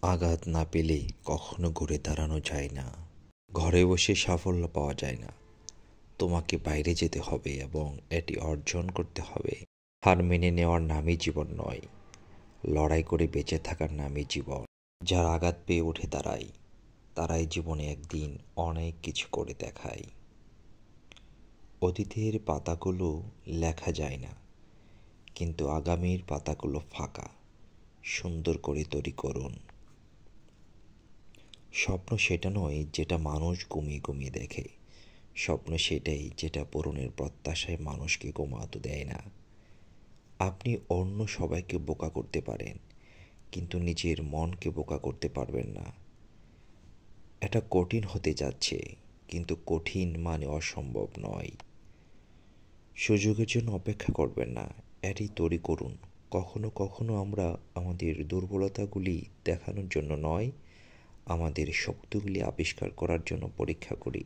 আঘাত না পেলে কখনো ঘুরে দাঁড়ানো যায় না। ঘরে বসে সাফল্য পাওয়া যায় না। তোমাকে বাইরে যেতে হবে এবং এটি অর্জন করতে হবে। হার মেনে নেওয়ার নামই জীবন নয়, লড়াই করে বেঁচে থাকার নামই জীবন। যারা আঘাত পেয়ে উঠে দাঁড়ায় তারাই জীবনে একদিন অনেক কিছু করে দেখায়। অতীতের পাতাগুলো লেখা যায় না, কিন্তু আগামীর পাতাগুলো ফাঁকা। সুন্দর করে তৈরি করুন। স্বপ্ন সেটা নয় যেটা মানুষ ঘুমিয়ে ঘুমিয়ে দেখে। স্বপ্ন সেটাই যেটা পূরণের প্রত্যাশায় মানুষকে ঘুমাতে দেয় না। আপনি অন্য সবাইকে বোকা করতে পারেন, কিন্তু নিজের মনকে বোকা করতে পারবেন না। এটা কঠিন হতে যাচ্ছে, কিন্তু কঠিন মানে অসম্ভব নয়। সুযোগের জন্য অপেক্ষা করবেন না, এটি তৈরি করুন। কখনো কখনো আমরা আমাদের দুর্বলতাগুলি দেখানোর জন্য নয়, আমাদের শক্তিগুলি আবিষ্কার করার জন্য পরীক্ষা করি।